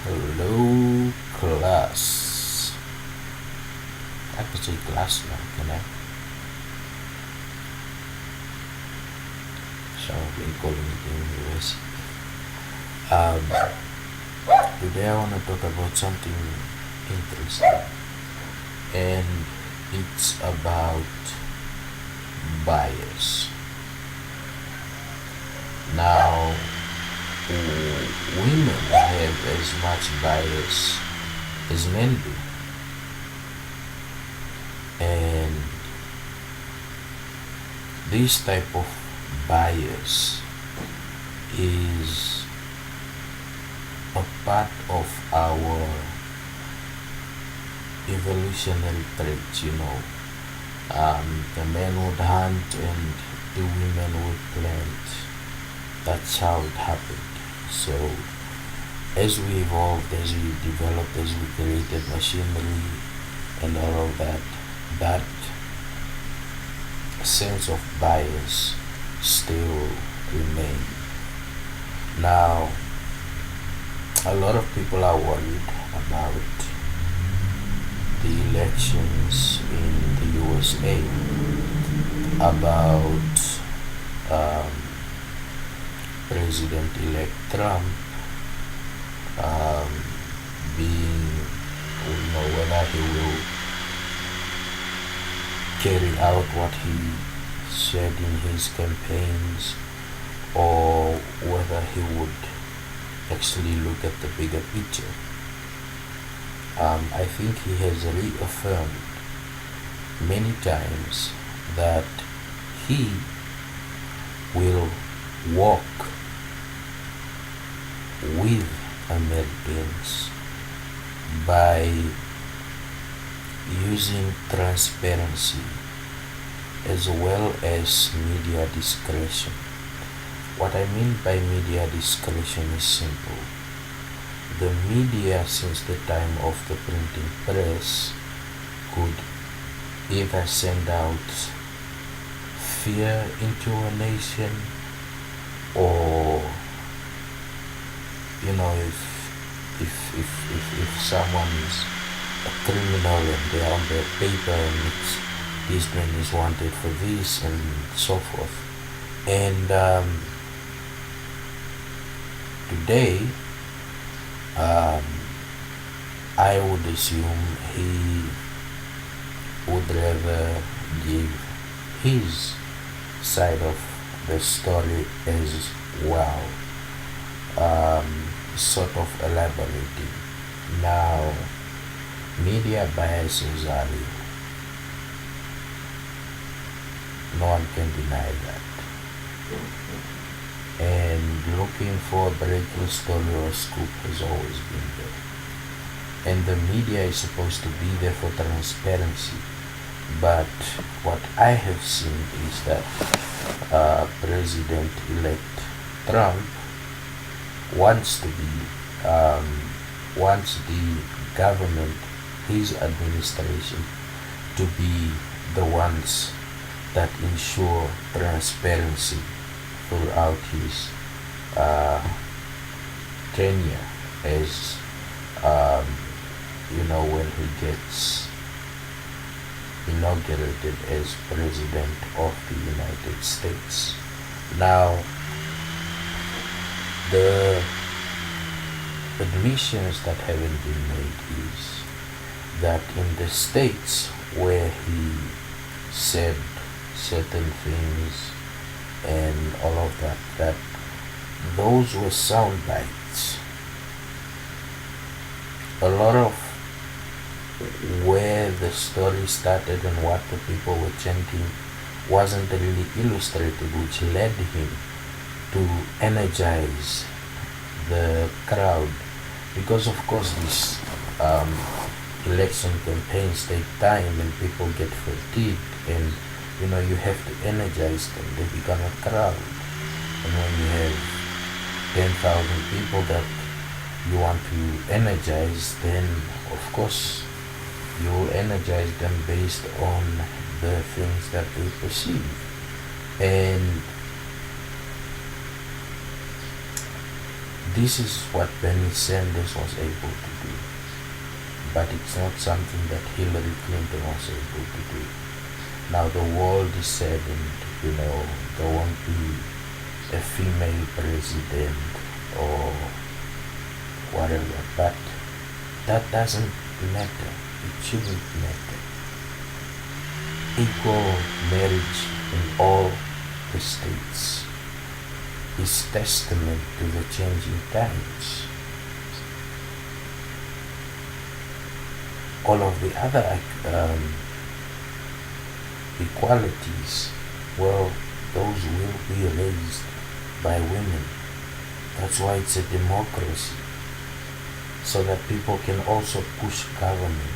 Hello, class. I could say class now, can I? Some of them calling it university. Um, Today I want to talk about something interesting, and it's about bias. Now, women have as much bias as men do, and this type of bias is a part of our evolutionary traits. The men would hunt and the women would plant. That's how it happened. So, as we evolved, as we developed, as we created machinery and all of that, that sense of bias still remains. Now, a lot of people are worried about the elections in the USA, about um, President-elect Trump um, being, whether he will carry out what he said in his campaigns, or whether he would actually look at the bigger picture. I think he has reaffirmed many times that he will walk with Americans by using transparency as well as media discretion. What I mean by media discretion is simple. The media, since the time of the printing press, could either send out fear into a nation, or if someone is a criminal and they're on their paper and this man is wanted for this and so forth. And today, I would assume he would rather give his side of the story as well, sort of elaborating. Now, media biases are real. No one can deny that. And looking for a breakthrough story or a scoop has always been there. And the media is supposed to be there for transparency. But what I have seen is that President-elect Trump wants the government, his administration, to be the ones that ensure transparency throughout his tenure as when he gets inaugurated as president of the United States. Now, the admissions that haven't been made is that in the states where he said certain things and all of that those were sound bites. A lot of where the story started and what the people were chanting wasn't really illustrated, which led him to energize the crowd, because of course these election campaigns take time and people get fatigued, and you have to energize them. They become a crowd, and when you have 10,000 people that you want to energize, then of course you will energize them based on the things that they perceive. And This is what Bernie Sanders was able to do, but it's not something that Hillary Clinton was able to do. Now the world is saddened, there won't be a female president or whatever, but that doesn't matter. It shouldn't matter. Equal marriage in all the states is testament to the changing times. All of the other equalities, well, those will be raised by women. That's why it's a democracy, so that people can also push government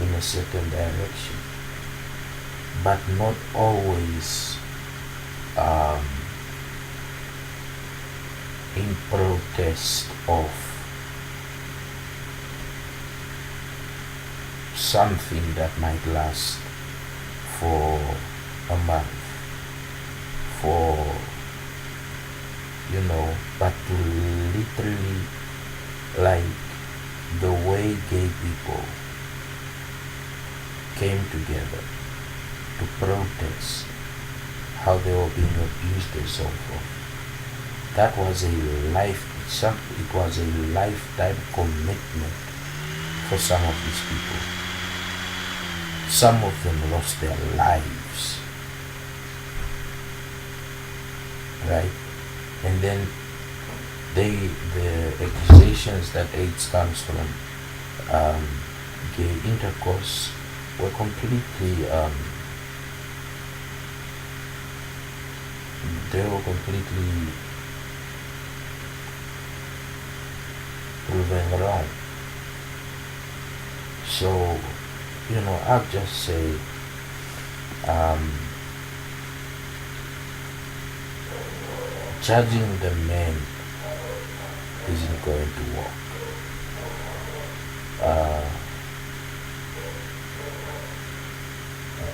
in a certain direction, but not always in protest of something that might last for a month, but to literally, like the way gay people came together to protest how they were being abused and so forth. That was it was a lifetime commitment for some of these people. Some of them lost their lives, right? And then the accusations that AIDS comes from gay intercourse were completely proven wrong. So, I'll just say judging the man isn't going to work.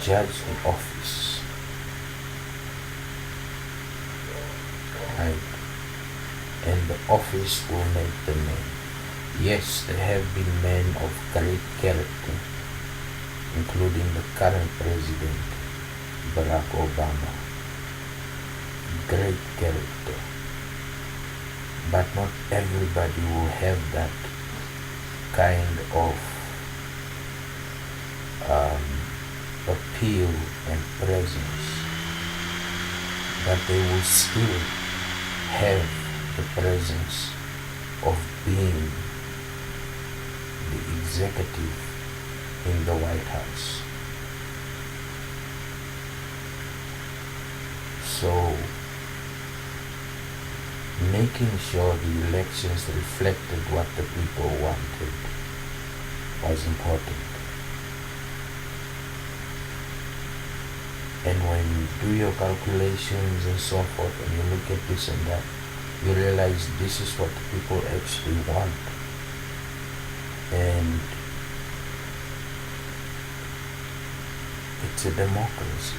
Judge the office, right? And the office will make the man. Yes, there have been men of great character, including the current president, Barack Obama. Great character. But not everybody will have that kind of appeal and presence. But they will still have the presence of being the executive in the White House. So, making sure the elections reflected what the people wanted was important. And when you do your calculations and so forth, and you look at this and that, you realize this is what the people actually want. And it's a democracy.